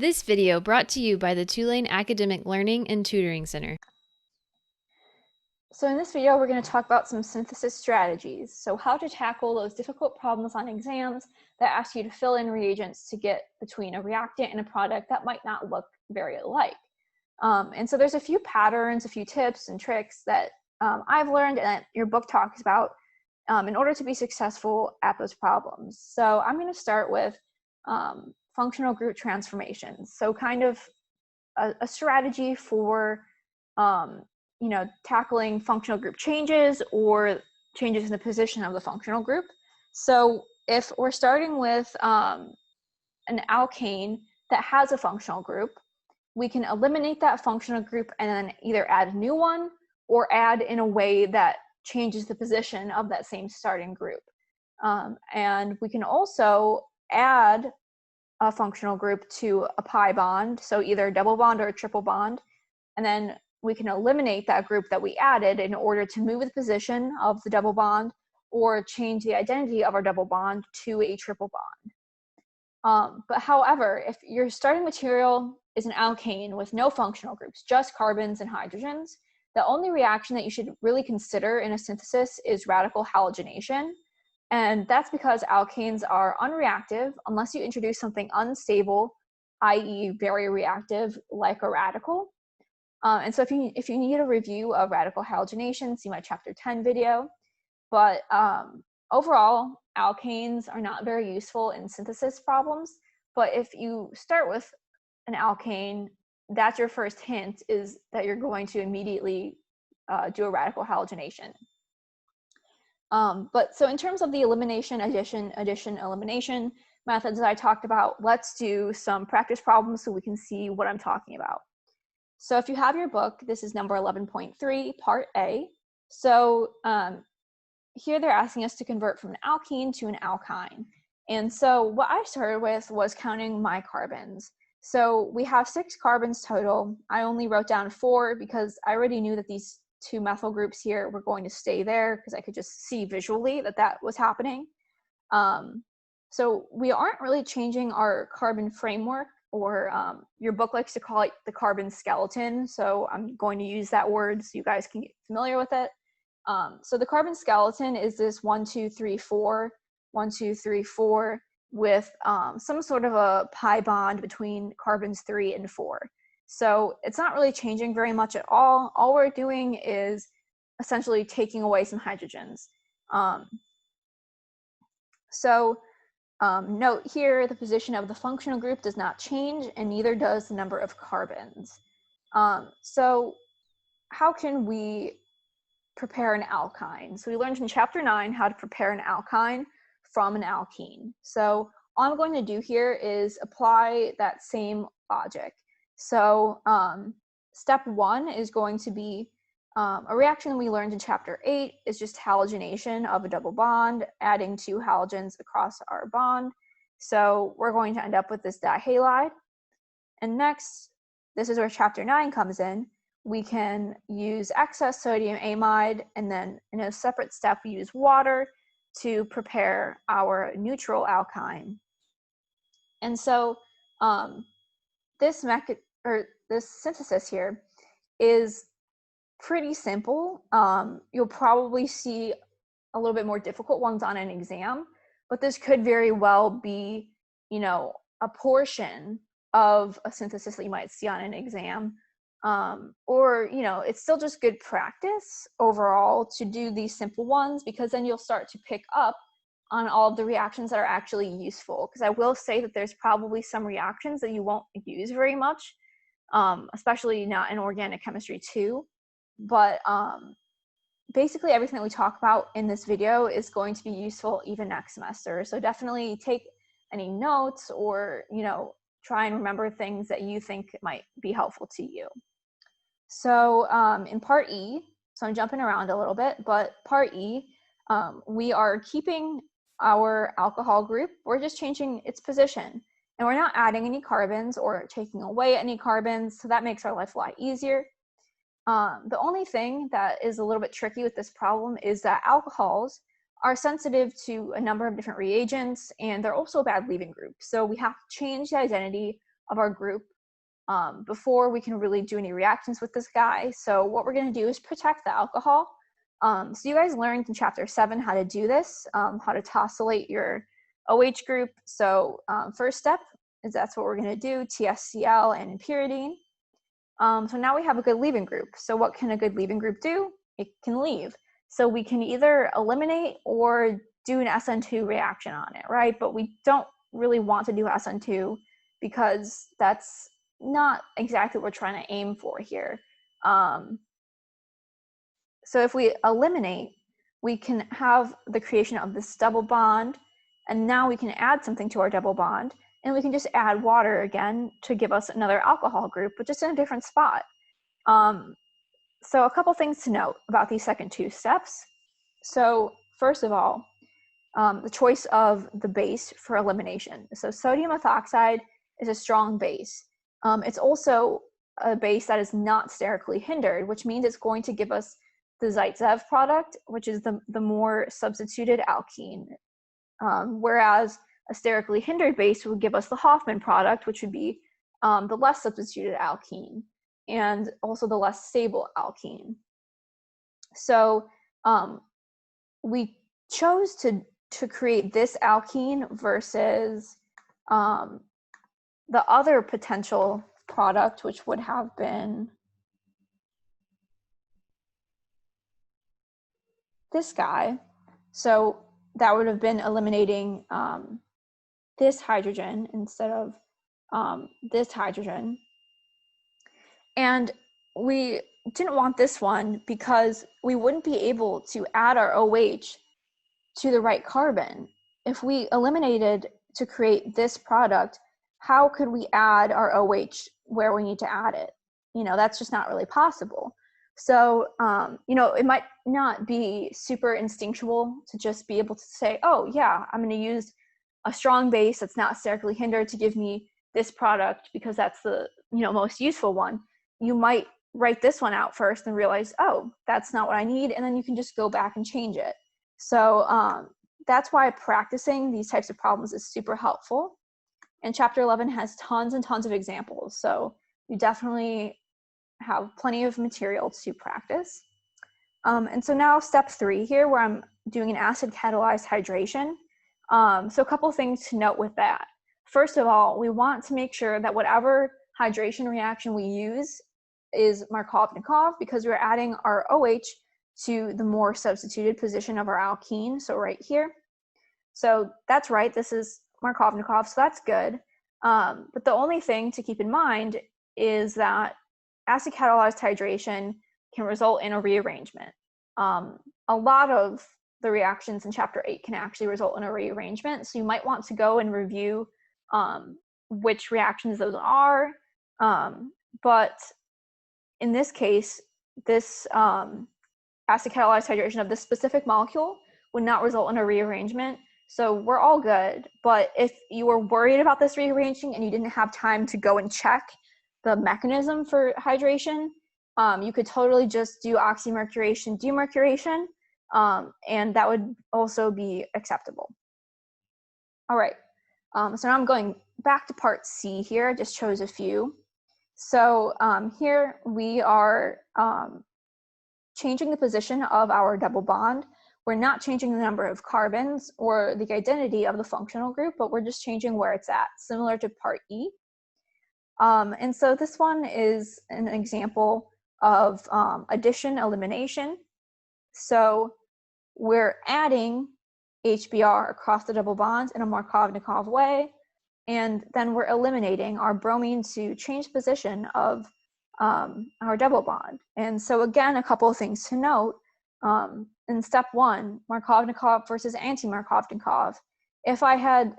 This video brought to you by the Tulane Academic Learning and Tutoring Center. So in this video, we're going to talk about some synthesis strategies. So how to tackle those difficult problems on exams that ask you to fill in reagents to get between a reactant and a product that might not look very alike. And so there's a few patterns, a few tips and tricks that I've learned and that your book talks about in order to be successful at those problems. So I'm going to start with functional group transformations. So kind of a strategy for tackling functional group changes or changes in the position of the functional group. So if we're starting with an alkane that has a functional group, we can eliminate that functional group and then either add a new one or add in a way that changes the position of that same starting group. And we can also add a functional group to a pi bond, so either a double bond or a triple bond, and then we can eliminate that group that we added in order to move the position of the double bond or change the identity of our double bond to a triple bond. But however, if your starting material is an alkane with no functional groups, just carbons and hydrogens, the only reaction that you should really consider in a synthesis is radical halogenation. And that's because alkanes are unreactive unless you introduce something unstable, i.e. very reactive, like a radical. And so if you need a review of radical halogenation, see my chapter 10 video. But overall, alkanes are not very useful in synthesis problems. But if you start with an alkane, that's your first hint, is that you're going to immediately do a radical halogenation. But so in terms of the elimination, addition, elimination methods that I talked about, let's do some practice problems so we can see what I'm talking about. So if you have your book, this is number 11.3, part A. So here they're asking us to convert from an alkene to an alkyne. And so what I started with was counting my carbons. So we have 6 carbons total. I only wrote down 4 because I already knew that these 2 methyl groups here were going to stay there because I could just see visually that that was happening. So we aren't really changing our carbon framework, or your book likes to call it the carbon skeleton. So I'm going to use that word so you guys can get familiar with it. So the carbon skeleton is this 1, 2, 3, 4, 1, 2, 3, 4 with some sort of a pi bond between carbons 3 and 4. So it's not really changing very much at all. All we're doing is essentially taking away some hydrogens. Note here, the position of the functional group does not change, and neither does the number of carbons. So how can we prepare an alkyne? So we learned in chapter 9 how to prepare an alkyne from an alkene. So all I'm going to do here is apply that same logic. So step 1 is going to be a reaction we learned in chapter 8 is just halogenation of a double bond, adding 2 halogens across our bond. So we're going to end up with this dihalide. And next, this is where chapter 9 comes in. We can use excess sodium amide, and then in a separate step, we use water to prepare our neutral alkyne. And so this synthesis here is pretty simple. You'll probably see a little bit more difficult ones on an exam, but this could very well be, a portion of a synthesis that you might see on an exam. Or, it's still just good practice overall to do these simple ones, because then you'll start to pick up on all of the reactions that are actually useful. Because I will say that there's probably some reactions that you won't use very much, especially not in organic chemistry too. But basically everything that we talk about in this video is going to be useful even next semester. So definitely take any notes or, try and remember things that you think might be helpful to you. So in part E, so I'm jumping around a little bit, but part E, we are keeping our alcohol group. We're just changing its position, and we're not adding any carbons or taking away any carbons. So that makes our life a lot easier. The only thing that is a little bit tricky with this problem is that alcohols are sensitive to a number of different reagents, and they're also a bad leaving group. So we have to change the identity of our group before we can really do any reactions with this guy. So what we're going to do is protect the alcohol. So you guys learned in chapter 7 how to do this, how to tosylate your OH group. So first step is that's what we're going to do, TSCl and pyridine. So now we have a good leaving group. So what can a good leaving group do? It can leave. So we can either eliminate or do an SN2 reaction on it, right? But we don't really want to do SN2 because that's not exactly what we're trying to aim for here. So if we eliminate, we can have the creation of this double bond, and now we can add something to our double bond, and we can just add water again to give us another alcohol group, but just in a different spot. So a couple things to note about these second two steps. So first of all, the choice of the base for elimination. So sodium ethoxide is a strong base. It's also a base that is not sterically hindered, which means it's going to give us the Zaitsev product, which is the more substituted alkene. Whereas a sterically hindered base would give us the Hoffman product, which would be the less substituted alkene and also the less stable alkene. So we chose to create this alkene versus the other potential product, which would have been this guy. So that would have been eliminating this hydrogen instead of this hydrogen. And we didn't want this one because we wouldn't be able to add our OH to the right carbon. If we eliminated to create this product, how could we add our OH where we need to add it? You know, that's just not really possible. So, you know, it might not be super instinctual to just be able to say, oh yeah, I'm going to use a strong base that's not sterically hindered to give me this product because that's the, you know, most useful one. You might write this one out first and realize, oh, that's not what I need. And then you can just go back and change it. So that's why practicing these types of problems is super helpful. And chapter 11 has tons and tons of examples. So you definitely have plenty of material to practice. And so now step 3 here, where I'm doing an acid catalyzed hydration. So a couple things to note with that. First of all, we want to make sure that whatever hydration reaction we use is Markovnikov, because we're adding our OH to the more substituted position of our alkene, so right here. So that's right, this is Markovnikov, so that's good. But the only thing to keep in mind is that acid catalyzed hydration can result in a rearrangement. A lot of the reactions in chapter 8 can actually result in a rearrangement, so you might want to go and review which reactions those are. But in this case, this acid catalyzed hydration of this specific molecule would not result in a rearrangement. So we're all good. But if you were worried about this rearranging and you didn't have time to go and check the mechanism for hydration, you could totally just do oxymercuration, demercuration, and that would also be acceptable. All right, so now I'm going back to part C here. I just chose a few. So here we are changing the position of our double bond. We're not changing the number of carbons or the identity of the functional group, but we're just changing where it's at, similar to part E. And so this one is an example of addition elimination. So we're adding HBr across the double bonds in a Markovnikov way, and then we're eliminating our bromine to change position of our double bond. And so again, a couple of things to note. In step 1, Markovnikov versus anti-Markovnikov. If I had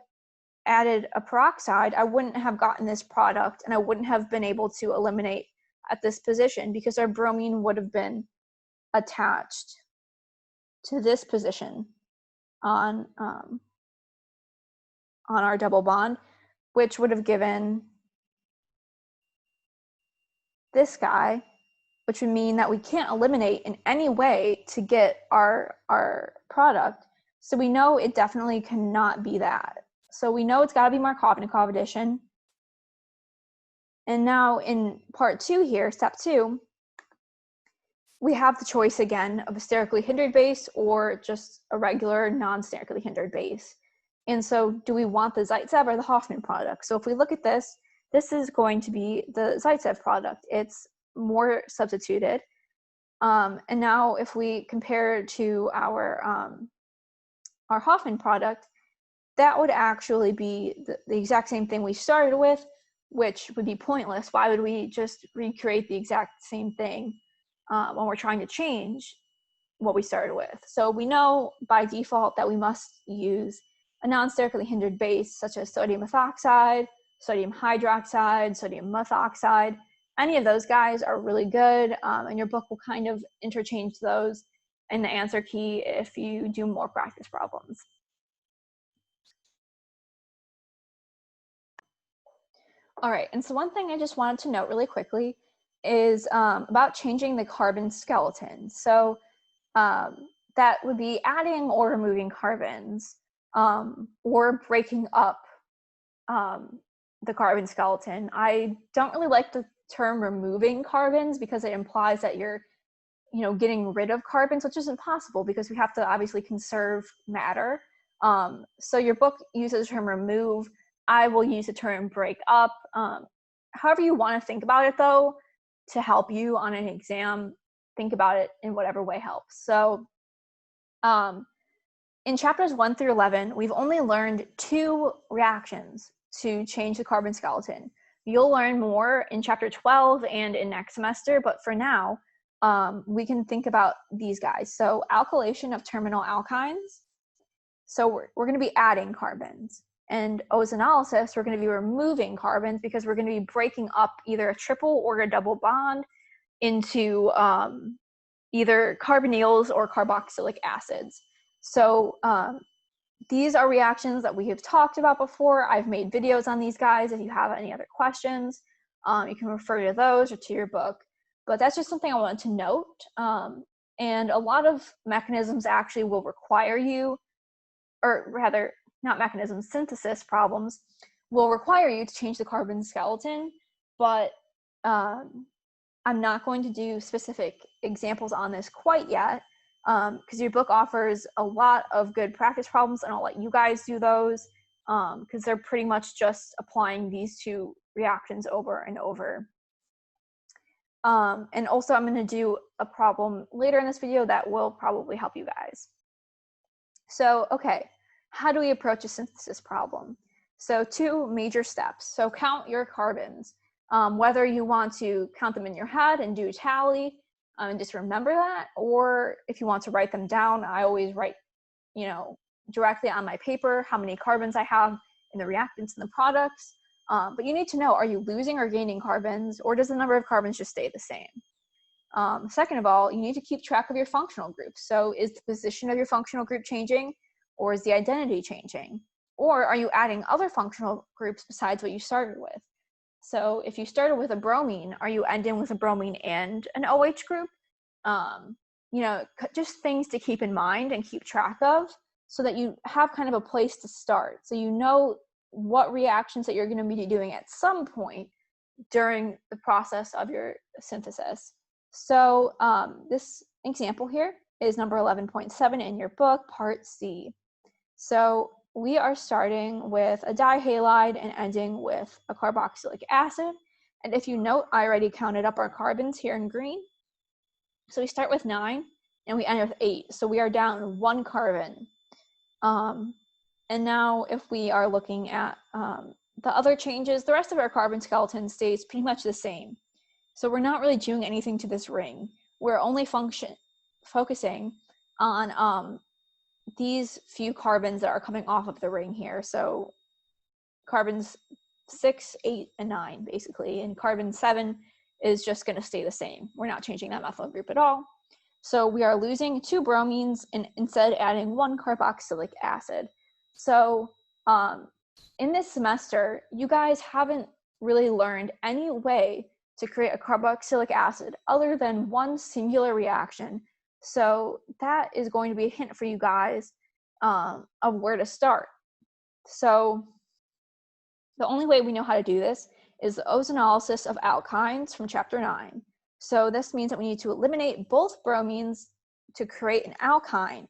added a peroxide, I wouldn't have gotten this product, and I wouldn't have been able to eliminate at this position because our bromine would have been attached to this position on our double bond, which would have given this guy, which would mean that we can't eliminate in any way to get our product. So we know it definitely cannot be that. So we know it's got to be Markovnikov addition. And now in part 2 here, step 2, we have the choice again of a sterically hindered base or just a regular non-sterically hindered base. And so do we want the Zaitsev or the Hoffman product? So if we look at this, this is going to be the Zaitsev product. It's more substituted. And now if we compare it to our Hoffman product, that would actually be the exact same thing we started with, which would be pointless. Why would we just recreate the exact same thing when we're trying to change what we started with? So we know by default that we must use a non-sterically hindered base such as sodium methoxide, sodium hydroxide, sodium methoxide. Any of those guys are really good, and your book will kind of interchange those in the answer key if you do more practice problems. All right, and so one thing I just wanted to note really quickly is about changing the carbon skeleton. So that would be adding or removing carbons, or breaking up the carbon skeleton. I don't really like the term removing carbons because it implies that you're getting rid of carbons, which isn't possible because we have to obviously conserve matter. So your book uses the term remove. I will use the term break up. However you want to think about it, though, to help you on an exam, think about it in whatever way helps. So in chapters 1 through 11, we've only learned 2 reactions to change the carbon skeleton. You'll learn more in chapter 12 and in next semester, but for now, we can think about these guys. So alkylation of terminal alkynes. So we're going to be adding carbons. And ozonolysis, we're going to be removing carbons because we're going to be breaking up either a triple or a double bond into either carbonyls or carboxylic acids. So these are reactions that we have talked about before. I've made videos on these guys. If you have any other questions, you can refer to those or to your book. But that's just something I wanted to note. And a lot of mechanisms actually will require you, or rather, not mechanisms, synthesis problems will require you to change the carbon skeleton, but I'm not going to do specific examples on this quite yet, because your book offers a lot of good practice problems, and I'll let you guys do those, because they're pretty much just applying these 2 reactions over and over. And also I'm going to do a problem later in this video that will probably help you guys. So, okay, how do we approach a synthesis problem? So 2 major steps. So count your carbons, whether you want to count them in your head and do a tally and just remember that, or if you want to write them down. I always write, directly on my paper how many carbons I have in the reactants and the products. But you need to know, are you losing or gaining carbons, or does the number of carbons just stay the same? Second of all, you need to keep track of your functional groups. So is the position of your functional group changing, or is the identity changing? Or are you adding other functional groups besides what you started with? So if you started with a bromine, are you ending with a bromine and an OH group? Just things to keep in mind and keep track of so that you have kind of a place to start. So you know what reactions that you're going to be doing at some point during the process of your synthesis. So this example here is number 11.7 in your book, part C. So we are starting with a dihalide and ending with a carboxylic acid. And if you note, I already counted up our carbons here in green. So we start with 9 and we end with 8. So we are down 1 carbon. And now if we are looking at the other changes, the rest of our carbon skeleton stays pretty much the same. So we're not really doing anything to this ring. We're only focusing on these few carbons that are coming off of the ring here. So carbons 6, 8, and 9, basically. And carbon 7 is just going to stay the same. We're not changing that methyl group at all. So we are losing 2 bromines and instead adding 1 carboxylic acid. So in this semester, you guys haven't really learned any way to create a carboxylic acid other than one singular reaction. So that is going to be a hint for you guys of where to start. So the only way we know how to do this is the ozonolysis of alkynes from chapter 9. So this means that we need to eliminate both bromines to create an alkyne.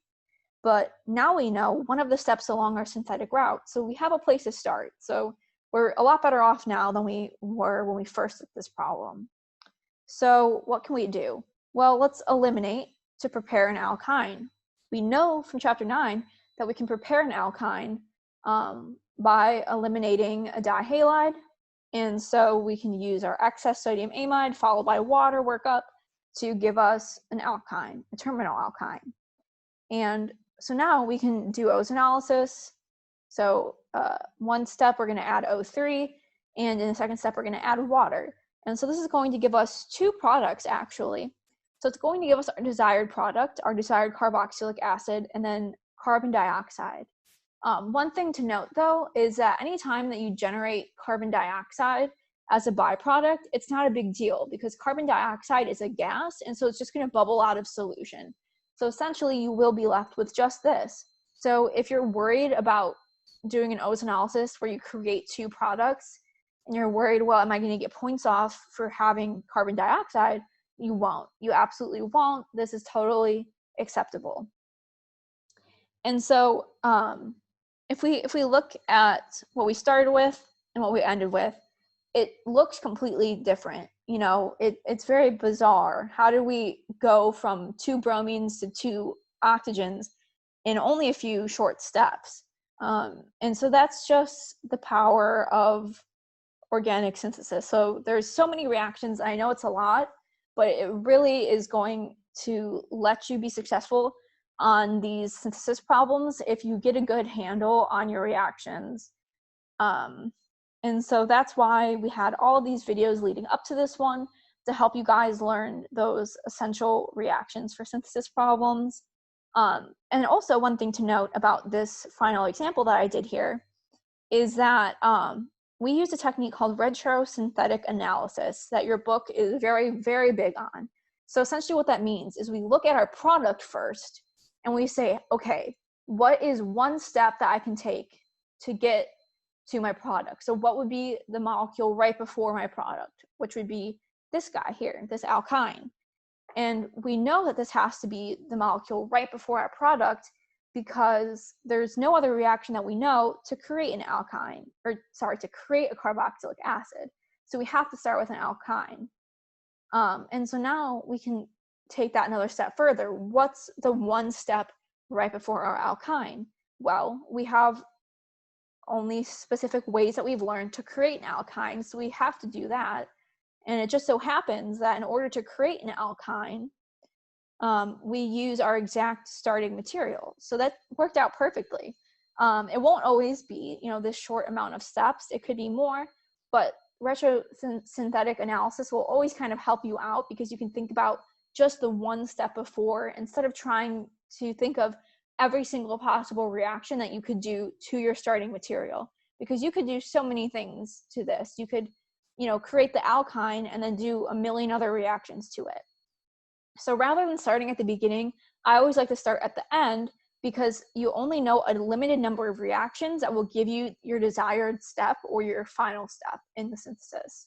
But now we know one of the steps along our synthetic route. So we have a place to start. So we're a lot better off now than we were when we first looked at this problem. So what can we do? Well, let's eliminate to prepare an alkyne. We know from chapter 9 that we can prepare an alkyne by eliminating a dihalide. And so we can use our excess sodium amide followed by water workup to give us an alkyne, a terminal alkyne. And so now we can do ozonolysis. So one step, we're going to add O3, and in the second step, we're going to add water. And so this is going to give us two products, actually. So it's going to give us our desired product, our desired carboxylic acid, and then carbon dioxide. One thing to note, though, is that anytime that you generate carbon dioxide as a byproduct, it's not a big deal because carbon dioxide is a gas, and so it's just going to bubble out of solution. So essentially, you will be left with just this. So if you're worried about doing an ozonolysis where you create two products, and you're worried, well, am I going to get points off for having carbon dioxide? You won't. You absolutely won't. This is totally acceptable. And so if we look at what we started with and what we ended with, it looks completely different. You know, it's very bizarre. How did we go from two bromines to two oxygens in only a few short steps? And so that's just the power of organic synthesis. So there's so many reactions. I know it's a lot, but it really is going to let you be successful on these synthesis problems if you get a good handle on your reactions. And so that's why we had all of these videos leading up to this one to help you guys learn those essential reactions for synthesis problems. And also one thing to note about this final example that I did here is that we use a technique called retrosynthetic analysis that your book is very, very big on. So essentially what that means is we look at our product first and we say, okay, what is one step that I can take to get to my product? So what would be the molecule right before my product, which would be this guy here, this alkyne. And we know that this has to be the molecule right before our product because there's no other reaction that we know to create an alkyne, to create a carboxylic acid. So we have to start with an alkyne. And so now we can take that another step further. What's the one step right before our alkyne? Well, we have only specific ways that we've learned to create an alkyne, so we have to do that. And it just so happens that in order to create an alkyne, we use our exact starting material. So that worked out perfectly. It won't always be, this short amount of steps. It could be more, but retrosynthetic analysis will always kind of help you out because you can think about just the one step before instead of trying to think of every single possible reaction that you could do to your starting material, because you could do so many things to this. You could, create the alkyne and then do a million other reactions to it. So rather than starting at the beginning, I always like to start at the end because you only know a limited number of reactions that will give you your desired step or your final step in the synthesis.